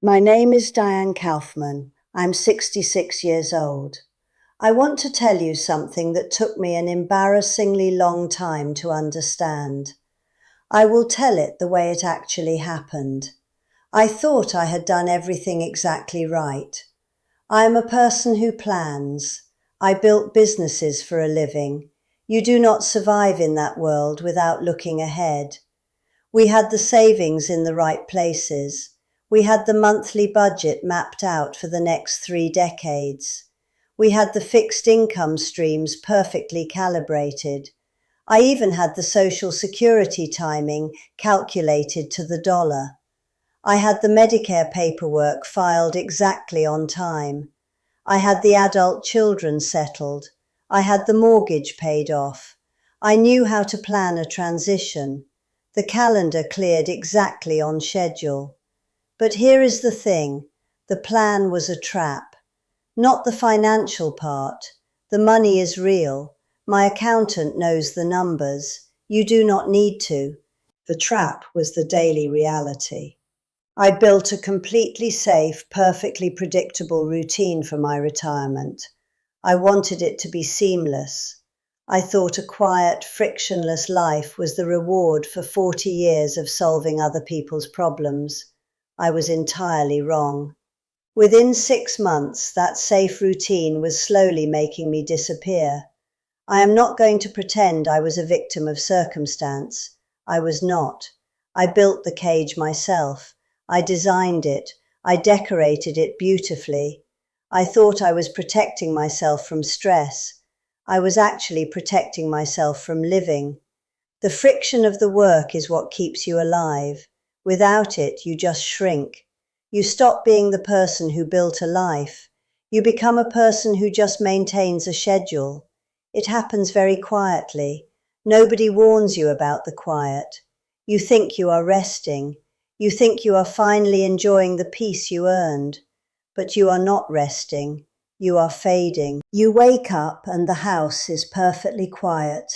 My name is Diane Kaufman. I'm 66 years old. I want to tell you something that took me an embarrassingly long time to understand. I will tell it the way it actually happened. I thought I had done everything exactly right. I am a person who plans. I built businesses for a living. You do not survive in that world without looking ahead. We had the savings in the right places. We had the monthly budget mapped out for the next 3 decades. We had the fixed income streams perfectly calibrated. I even had the Social Security timing calculated to the dollar. I had the Medicare paperwork filed exactly on time. I had the adult children settled. I had the mortgage paid off. I knew how to plan a transition. The calendar cleared exactly on schedule. But here is the thing, the plan was a trap. Not the financial part. The money is real. My accountant knows the numbers. You do not need to. The trap was the daily reality. I built a completely safe, perfectly predictable routine for my retirement. I wanted it to be seamless. I thought a quiet, frictionless life was the reward for 40 years of solving other people's problems. I was entirely wrong. Within 6 months, that safe routine was slowly making me disappear. I am not going to pretend I was a victim of circumstance. I was not. I built the cage myself. I designed it. I decorated it beautifully. I thought I was protecting myself from stress. I was actually protecting myself from living. The friction of the work is what keeps you alive. Without it, you just shrink. You stop being the person who built a life. You become a person who just maintains a schedule. It happens very quietly. Nobody warns you about the quiet. You think you are resting. You think you are finally enjoying the peace you earned. But you are not resting. You are fading. You wake up and the house is perfectly quiet.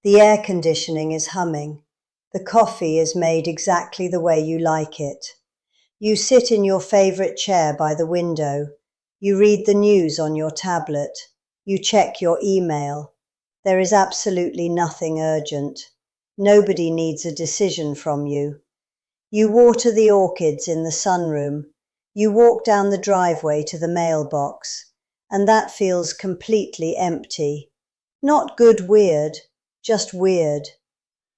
The air conditioning is humming. The coffee is made exactly the way you like it. You sit in your favorite chair by the window. You read the news on your tablet. You check your email. There is absolutely nothing urgent. Nobody needs a decision from you. You water the orchids in the sunroom. You walk down the driveway to the mailbox, and that feels completely empty. Not good weird, just weird.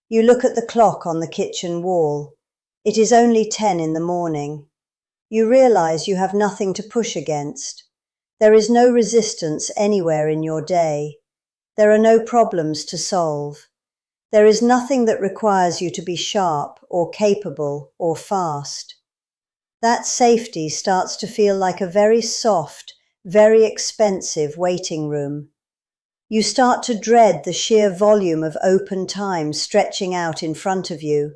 You look at the clock on the kitchen wall. It is only 10 in the morning. You realize you have nothing to push against. There is no resistance anywhere in your day. There are no problems to solve. There is nothing that requires you to be sharp or capable or fast. That safety starts to feel like a very soft, very expensive waiting room. You start to dread the sheer volume of open time stretching out in front of you.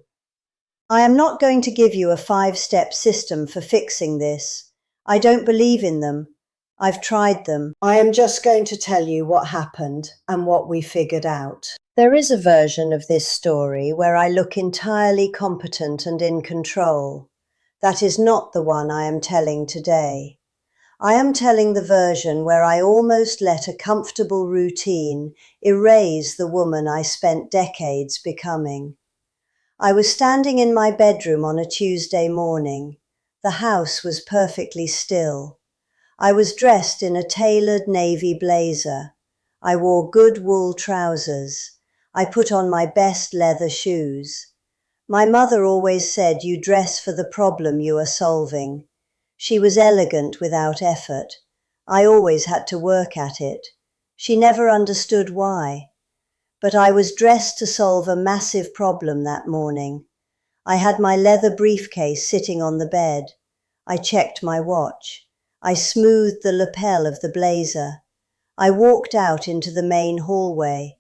I am not going to give you a 5-step system for fixing this. I don't believe in them. I've tried them. I am just going to tell you what happened and what we figured out. There is a version of this story where I look entirely competent and in control. That is not the one I am telling today. I am telling the version where I almost let a comfortable routine erase the woman I spent decades becoming. I was standing in my bedroom on a Tuesday morning. The house was perfectly still. I was dressed in a tailored navy blazer. I wore good wool trousers. I put on my best leather shoes. My mother always said you dress for the problem you are solving. She was elegant without effort. I always had to work at it. She never understood why. But I was dressed to solve a massive problem that morning. I had my leather briefcase sitting on the bed. I checked my watch. I smoothed the lapel of the blazer. I walked out into the main hallway.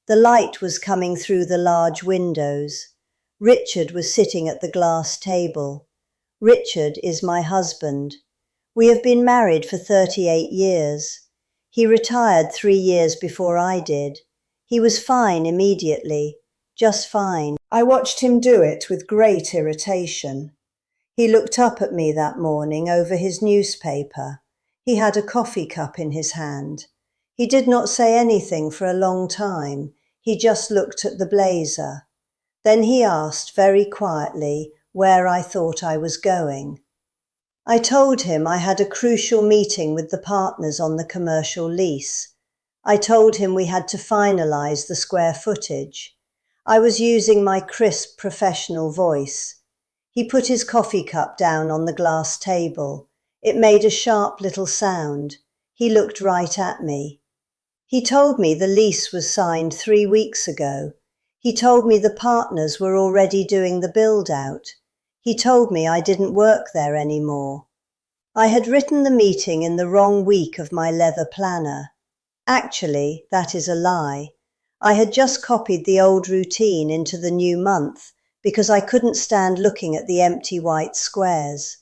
The light was coming through the large windows. Richard was sitting at the glass table. Richard is my husband. We have been married for 38 years. He retired 3 years before I did. He was fine immediately, just fine. I watched him do it with great irritation. He looked up at me that morning over his newspaper. He had a coffee cup in his hand. He did not say anything for a long time. He just looked at the blazer. Then he asked very quietly where I thought I was going. I told him I had a crucial meeting with the partners on the commercial lease. I told him we had to finalize the square footage. I was using my crisp professional voice. He put his coffee cup down on the glass table. It made a sharp little sound. He looked right at me. He told me the lease was signed 3 weeks ago. He told me the partners were already doing the build-out. He told me I didn't work there anymore. I had written the meeting in the wrong week of my leather planner. Actually, that is a lie. I had just copied the old routine into the new month because I couldn't stand looking at the empty white squares.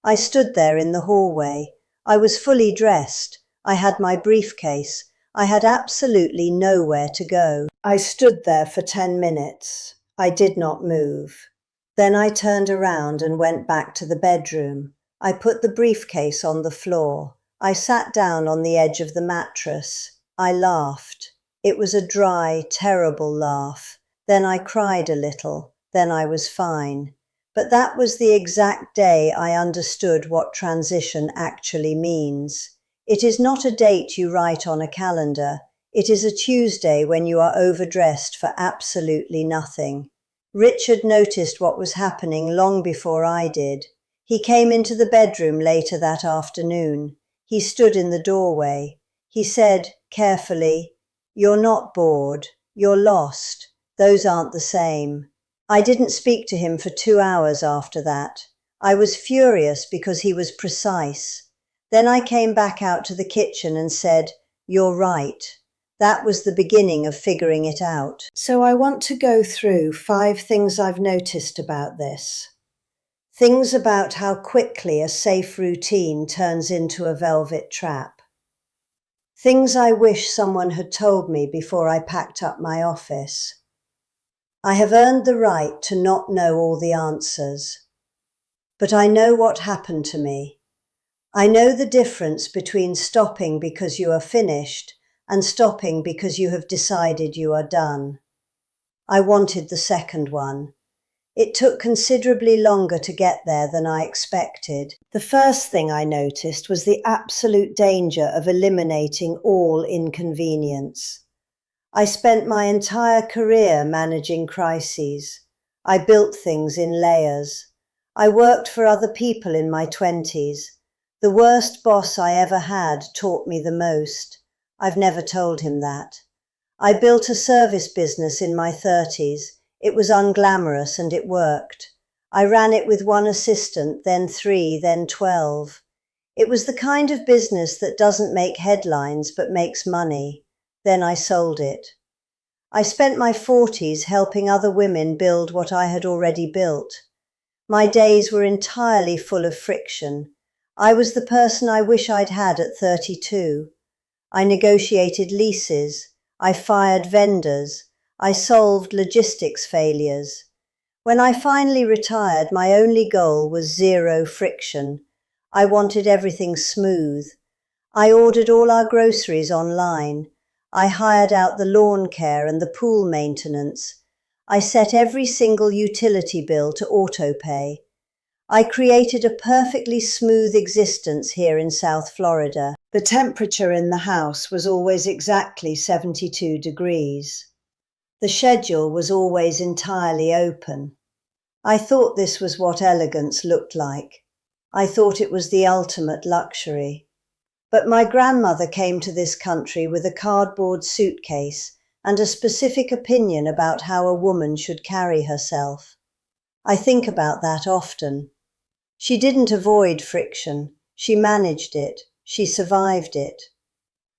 I stood there in the hallway. I was fully dressed. I had my briefcase. I had absolutely nowhere to go. I stood there for 10 minutes. I did not move. Then I turned around and went back to the bedroom. I put the briefcase on the floor. I sat down on the edge of the mattress. I laughed. It was a dry, terrible laugh. Then I cried a little. Then I was fine. But that was the exact day I understood what transition actually means. It is not a date you write on a calendar. It is a Tuesday when you are overdressed for absolutely nothing. Richard noticed what was happening long before I did. He came into the bedroom later that afternoon. He stood in the doorway. He said, carefully, "You're not bored. You're lost. Those aren't the same." I didn't speak to him for 2 hours after that. I was furious because he was precise. Then I came back out to the kitchen and said, "You're right." That was the beginning of figuring it out. So I want to go through 5 things I've noticed about this. Things about how quickly a safe routine turns into a velvet trap. Things I wish someone had told me before I packed up my office. I have earned the right to not know all the answers. But I know what happened to me. I know the difference between stopping because you are finished and stopping because you have decided you are done. I wanted the second one. It took considerably longer to get there than I expected. The first thing I noticed was the absolute danger of eliminating all inconvenience. I spent my entire career managing crises. I built things in layers. I worked for other people in my 20s. The worst boss I ever had taught me the most. I've never told him that. I built a service business in my 30s. It was unglamorous and it worked. I ran it with 1 assistant, then 3, then 12. It was the kind of business that doesn't make headlines but makes money. Then I sold it. I spent my 40s helping other women build what I had already built. My days were entirely full of friction. I was the person I wish I'd had at 32. I negotiated leases. I fired vendors. I solved logistics failures. When I finally retired, my only goal was 0 friction. I wanted everything smooth. I ordered all our groceries online. I hired out the lawn care and the pool maintenance. I set every single utility bill to autopay. I created a perfectly smooth existence here in South Florida. The temperature in the house was always exactly 72 degrees. The schedule was always entirely open. I thought this was what elegance looked like. I thought it was the ultimate luxury. But my grandmother came to this country with a cardboard suitcase and a specific opinion about how a woman should carry herself. I think about that often. She didn't avoid friction. She managed it. She survived it.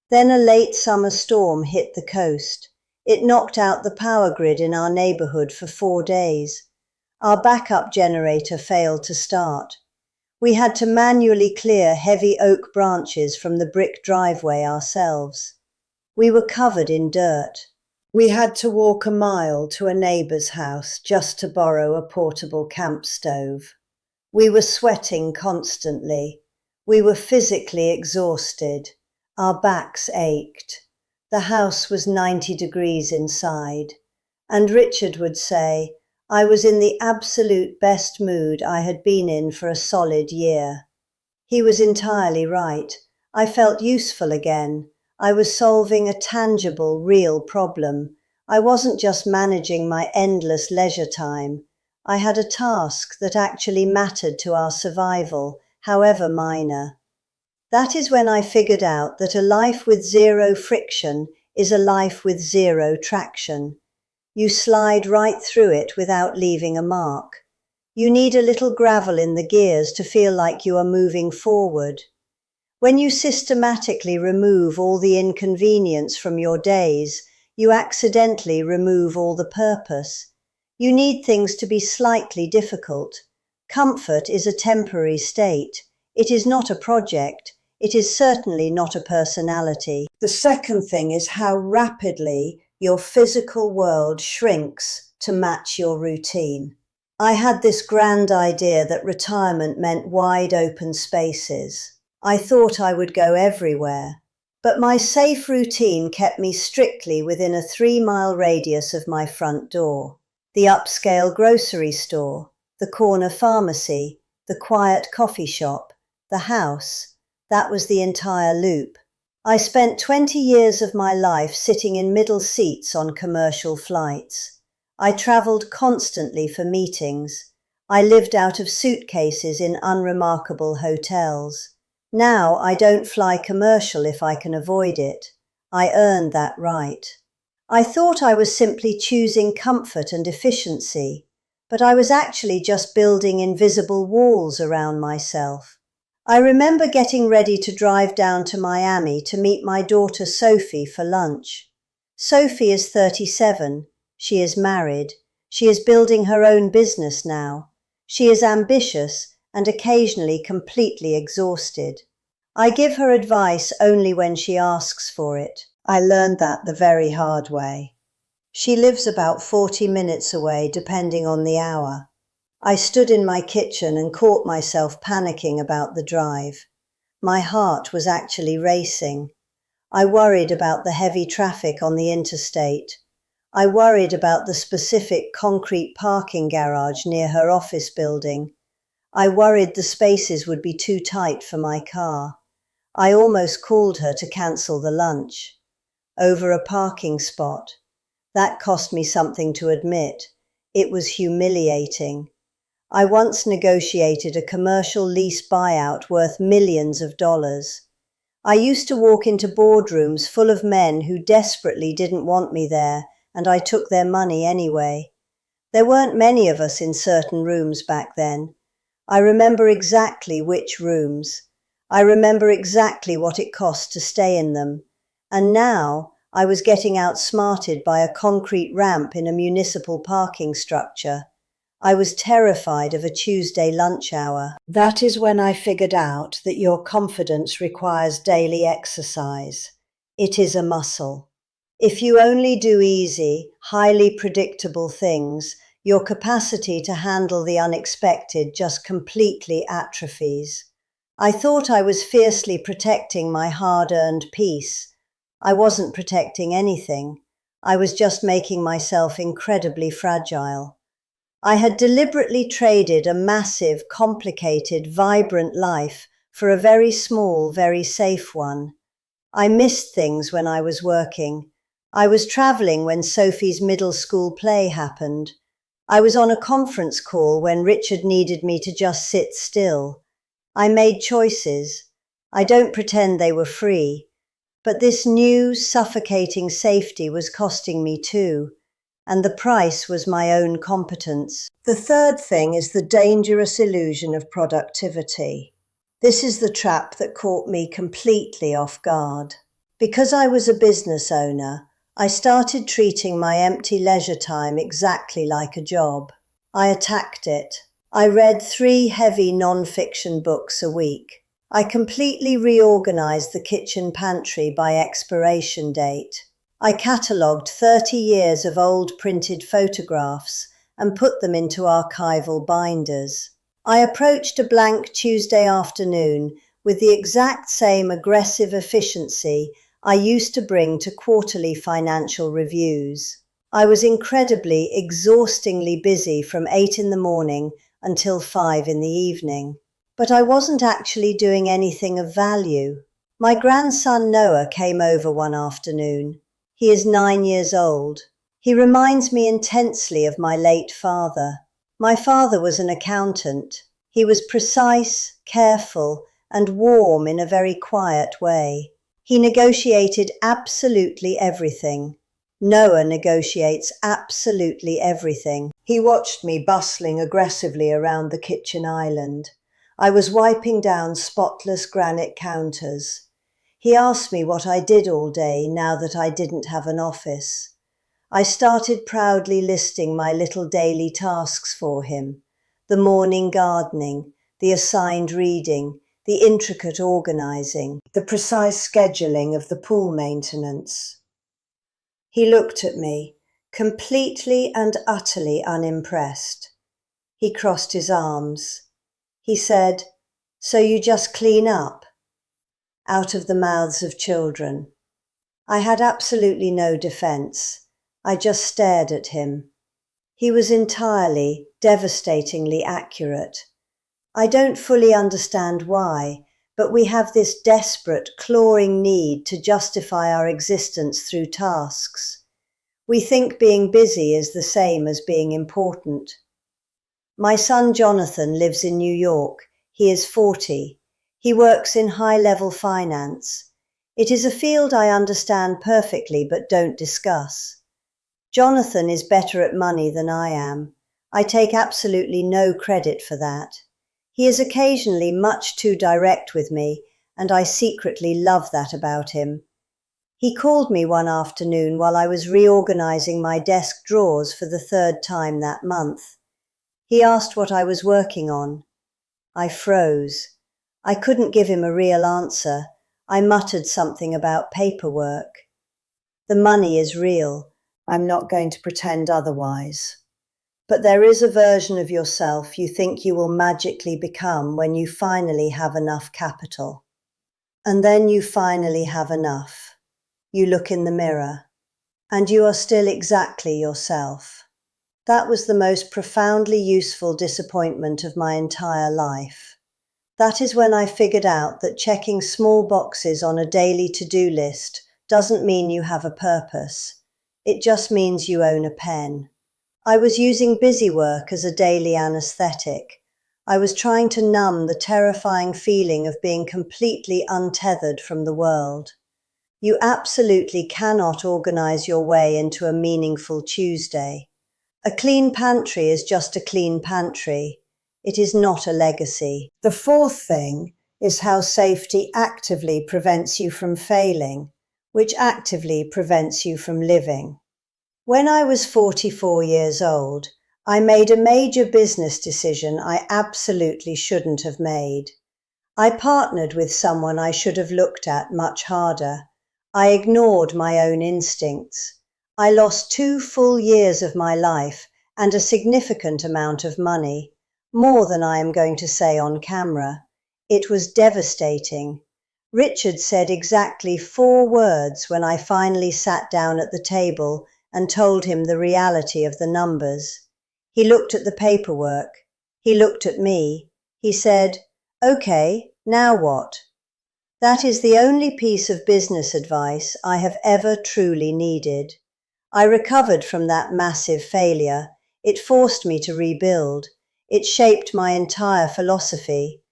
Then a late summer storm hit the coast. It knocked out the power grid in our neighborhood for 4 days. Our backup generator failed to start. We had to manually clear heavy oak branches from the brick driveway ourselves. We were covered in dirt. We had to walk a mile to a neighbor's house just to borrow a portable camp stove. We were sweating constantly. We were physically exhausted. Our backs ached. The house was 90 degrees inside. And Richard would say, I was in the absolute best mood I had been in for a solid year. He was entirely right. I felt useful again. I was solving a tangible, real problem. I wasn't just managing my endless leisure time. I had a task that actually mattered to our survival, however minor. That is when I figured out that a life with zero friction is a life with zero traction. You slide right through it without leaving a mark. You need a little gravel in the gears to feel like you are moving forward. When you systematically remove all the inconvenience from your days, you accidentally remove all the purpose. You need things to be slightly difficult. Comfort is a temporary state. It is not a project. It is certainly not a personality. The second thing is how rapidly your physical world shrinks to match your routine. I had this grand idea that retirement meant wide open spaces. I thought I would go everywhere, but my safe routine kept me strictly within a 3-mile radius of my front door. The upscale grocery store, the corner pharmacy, the quiet coffee shop, the house, that was the entire loop. I spent 20 years of my life sitting in middle seats on commercial flights. I traveled constantly for meetings. I lived out of suitcases in unremarkable hotels. Now I don't fly commercial if I can avoid it. I earned that right. I thought I was simply choosing comfort and efficiency, but I was actually just building invisible walls around myself. I remember getting ready to drive down to Miami to meet my daughter Sophie for lunch. Sophie is 37. She is married. She is building her own business now. She is ambitious and occasionally completely exhausted. I give her advice only when she asks for it. I learned that the very hard way. She lives about 40 minutes away, depending on the hour. I stood in my kitchen and caught myself panicking about the drive. My heart was actually racing. I worried about the heavy traffic on the interstate. I worried about the specific concrete parking garage near her office building. I worried the spaces would be too tight for my car. I almost called her to cancel the lunch. Over a parking spot. That cost me something to admit. It was humiliating. I once negotiated a commercial lease buyout worth millions of dollars. I used to walk into boardrooms full of men who desperately didn't want me there, and I took their money anyway. There weren't many of us in certain rooms back then. I remember exactly which rooms. I remember exactly what it cost to stay in them. And now I was getting outsmarted by a concrete ramp in a municipal parking structure. I was terrified of a Tuesday lunch hour. That is when I figured out that your confidence requires daily exercise. It is a muscle. If you only do easy, highly predictable things, your capacity to handle the unexpected just completely atrophies. I thought I was fiercely protecting my hard-earned peace. I wasn't protecting anything. I was just making myself incredibly fragile. I had deliberately traded a massive, complicated, vibrant life for a very small, very safe one. I missed things when I was working. I was traveling when Sophie's middle school play happened. I was on a conference call when Richard needed me to just sit still. I made choices. I don't pretend they were free. But this new, suffocating safety was costing me too. And the price was my own competence. The third thing is the dangerous illusion of productivity. This is the trap that caught me completely off guard. Because I was a business owner, I started treating my empty leisure time exactly like a job. I attacked it. I read 3 heavy non-fiction books a week. I completely reorganized the kitchen pantry by expiration date. I catalogued 30 years of old printed photographs and put them into archival binders. I approached a blank Tuesday afternoon with the exact same aggressive efficiency I used to bring to quarterly financial reviews. I was incredibly, exhaustingly busy from 8 in the morning until 5 in the evening. But I wasn't actually doing anything of value. My grandson Noah came over one afternoon. He is 9 years old. He reminds me intensely of my late father. My father was an accountant. He was precise, careful, and warm in a very quiet way. He negotiated absolutely everything. Noah negotiates absolutely everything. He watched me bustling aggressively around the kitchen island. I was wiping down spotless granite counters. He asked me what I did all day now that I didn't have an office. I started proudly listing my little daily tasks for him: the morning gardening, the assigned reading, the intricate organizing, the precise scheduling of the pool maintenance. He looked at me, completely and utterly unimpressed. He crossed his arms. He said, "So you just clean up?" Out of the mouths of children. I had absolutely no defense. I just stared at him. He was entirely, devastatingly accurate. I don't fully understand why, but we have this desperate, clawing need to justify our existence through tasks. We think being busy is the same as being important. My son Jonathan lives in New York. He is 40. He works in high-level finance. It is a field I understand perfectly but don't discuss. Jonathan is better at money than I am. I take absolutely no credit for that. He is occasionally much too direct with me, and I secretly love that about him. He called me one afternoon while I was reorganizing my desk drawers for the third time that month. He asked what I was working on. I froze. I couldn't give him a real answer. I muttered something about paperwork. The money is real. I'm not going to pretend otherwise. But there is a version of yourself you think you will magically become when you finally have enough capital. And then you finally have enough. You look in the mirror, and you are still exactly yourself. That was the most profoundly useful disappointment of my entire life. That is when I figured out that checking small boxes on a daily to-do list doesn't mean you have a purpose. It just means you own a pen. I was using busy work as a daily anesthetic. I was trying to numb the terrifying feeling of being completely untethered from the world. You absolutely cannot organize your way into a meaningful Tuesday. A clean pantry is just a clean pantry. It is not a legacy. The fourth thing is how safety actively prevents you from failing, which actively prevents you from living. When I was 44 years old, I made a major business decision I absolutely shouldn't have made. I partnered with someone I should have looked at much harder. I ignored my own instincts. I lost 2 full years of my life and a significant amount of money, more than I am going to say on camera. It was devastating. Richard said exactly 4 words when I finally sat down at the table and told him the reality of the numbers. He looked at the paperwork. He looked at me. He said, "Okay, now what?" That is the only piece of business advice I have ever truly needed. I recovered from that massive failure. It forced me to rebuild. It shaped my entire philosophy.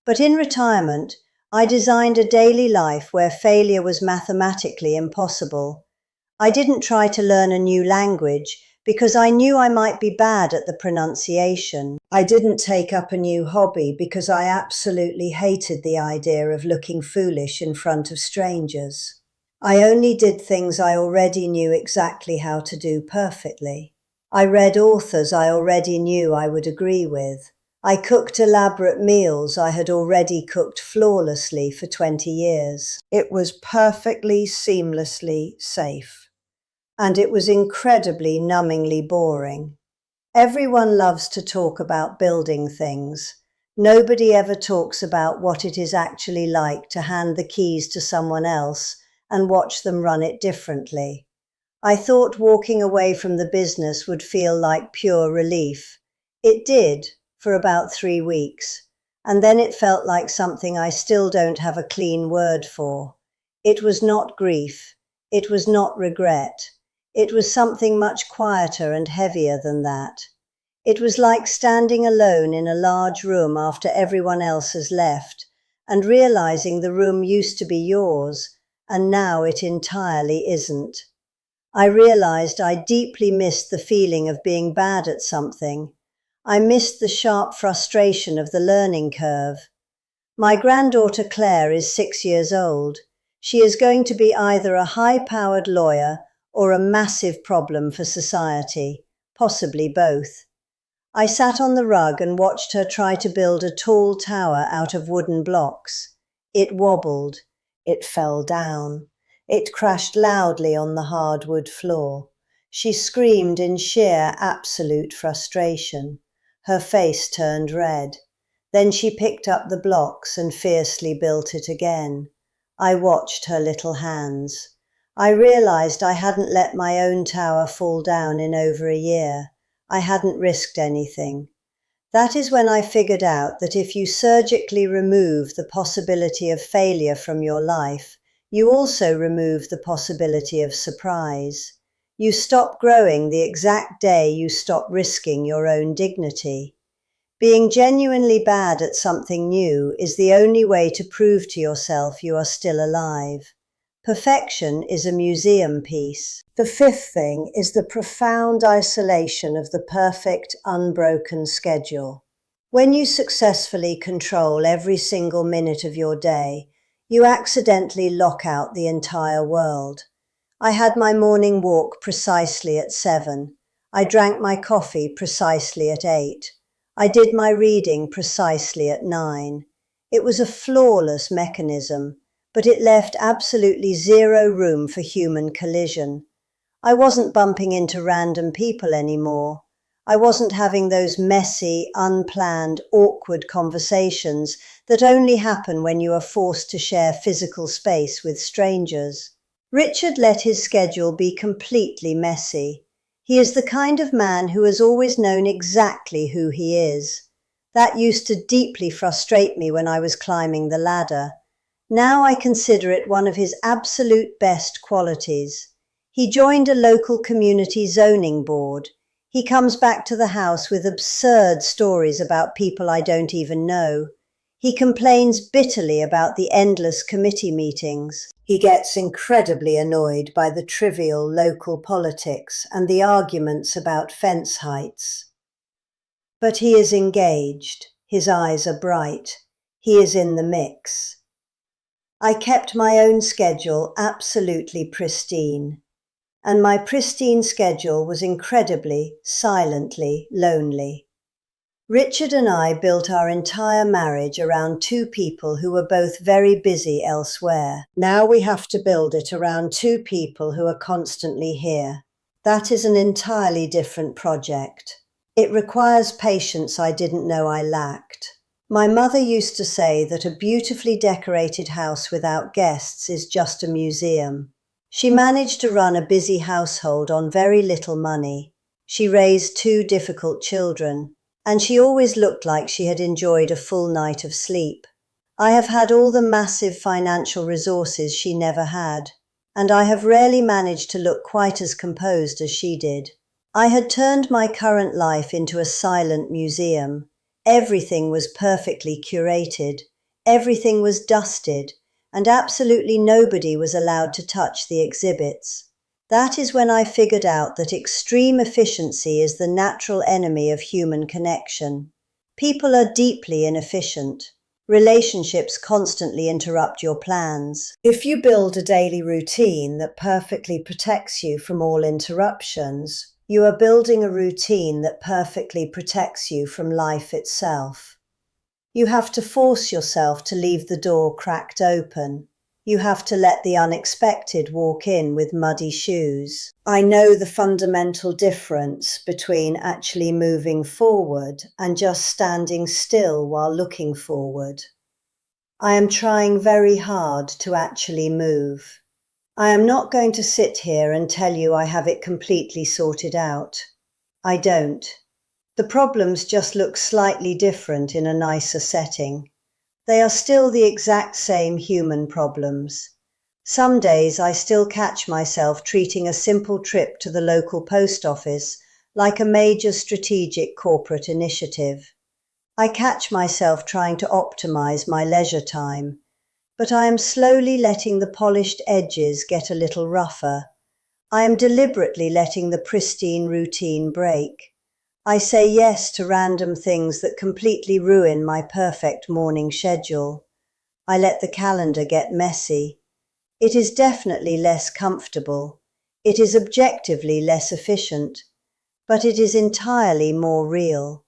But in retirement, I designed a daily life where failure was mathematically impossible. I didn't try to learn a new language because I knew I might be bad at the pronunciation. I didn't take up a new hobby because I absolutely hated the idea of looking foolish in front of strangers. I only did things I already knew exactly how to do perfectly. I read authors I already knew I would agree with. I cooked elaborate meals I had already cooked flawlessly for 20 years. It was perfectly, seamlessly safe. And it was incredibly numbingly boring. Everyone loves to talk about building things, Nobody ever talks about what it is actually like to hand the keys to someone else and watch them run it differently. I thought walking away from the business would feel like pure relief. It did, for about 3 weeks, and then it felt like something I still don't have a clean word for. It was not grief. It was not regret. It was something much quieter and heavier than that. It was like standing alone in a large room after everyone else has left, and realizing the room used to be yours, and now it entirely isn't. I realized I deeply missed the feeling of being bad at something. I missed the sharp frustration of the learning curve. My granddaughter Claire is 6 years old. She is going to be either a high-powered lawyer or a massive problem for society, possibly both. I sat on the rug and watched her try to build a tall tower out of wooden blocks. It wobbled. It fell down. It crashed loudly on the hardwood floor. She screamed in sheer, absolute frustration. Her face turned red. Then she picked up the blocks and fiercely built it again. I watched her little hands. I realized I hadn't let my own tower fall down in over a year. I hadn't risked anything. That is when I figured out that if you surgically remove the possibility of failure from your life, you also remove the possibility of surprise. You stop growing the exact day you stop risking your own dignity. Being genuinely bad at something new is the only way to prove to yourself you are still alive. Perfection is a museum piece. The fifth thing is the profound isolation of the perfect, unbroken schedule. When you successfully control every single minute of your day, you accidentally lock out the entire world. I had my morning walk precisely at 7. I drank my coffee precisely at 8. I did my reading precisely at 9. It was a flawless mechanism, but it left absolutely zero room for human collision. I wasn't bumping into random people anymore. I wasn't having those messy, unplanned, awkward conversations that only happen when you are forced to share physical space with strangers. Richard let his schedule be completely messy. He is the kind of man who has always known exactly who he is. That used to deeply frustrate me when I was climbing the ladder. Now I consider it one of his absolute best qualities. He joined a local community zoning board. He comes back to the house with absurd stories about people I don't even know. He complains bitterly about the endless committee meetings. He gets incredibly annoyed by the trivial local politics and the arguments about fence heights. But he is engaged. His eyes are bright. He is in the mix. I kept my own schedule absolutely pristine, and my pristine schedule was incredibly, silently lonely. Richard and I built our entire marriage around two people who were both very busy elsewhere. Now we have to build it around two people who are constantly here. That is an entirely different project. It requires patience I didn't know I lacked. My mother used to say that a beautifully decorated house without guests is just a museum. She managed to run a busy household on very little money. She raised 2 difficult children, and she always looked like she had enjoyed a full night of sleep. I have had all the massive financial resources she never had, and I have rarely managed to look quite as composed as she did. I had turned my current life into a silent museum. Everything was perfectly curated, everything was dusted, and absolutely nobody was allowed to touch the exhibits. That is when I figured out that extreme efficiency is the natural enemy of human connection. People are deeply inefficient. Relationships constantly interrupt your plans. If you build a daily routine that perfectly protects you from all interruptions, you are building a routine that perfectly protects you from life itself. You have to force yourself to leave the door cracked open. You have to let the unexpected walk in with muddy shoes. I know the fundamental difference between actually moving forward and just standing still while looking forward. I am trying very hard to actually move. I am not going to sit here and tell you I have it completely sorted out. I don't. The problems just look slightly different in a nicer setting. They are still the exact same human problems. Some days I still catch myself treating a simple trip to the local post office like a major strategic corporate initiative. I catch myself trying to optimize my leisure time, but I am slowly letting the polished edges get a little rougher. I am deliberately letting the pristine routine break. I say yes to random things that completely ruin my perfect morning schedule. I let the calendar get messy. It is definitely less comfortable. It is objectively less efficient, but it is entirely more real.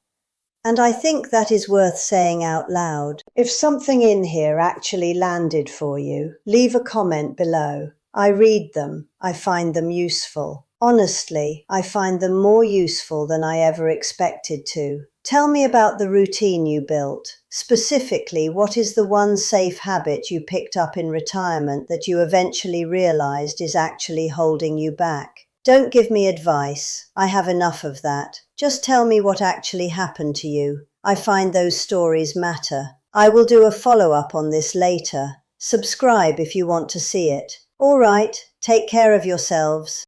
And I think that is worth saying out loud. If something in here actually landed for you, leave a comment below. I read them. I find them useful. Honestly, I find them more useful than I ever expected to. Tell me about the routine you built. Specifically, what is the one safe habit you picked up in retirement that you eventually realized is actually holding you back? Don't give me advice. I have enough of that. Just tell me what actually happened to you. I find those stories matter. I will do a follow-up on this later. Subscribe if you want to see it. All right, take care of yourselves.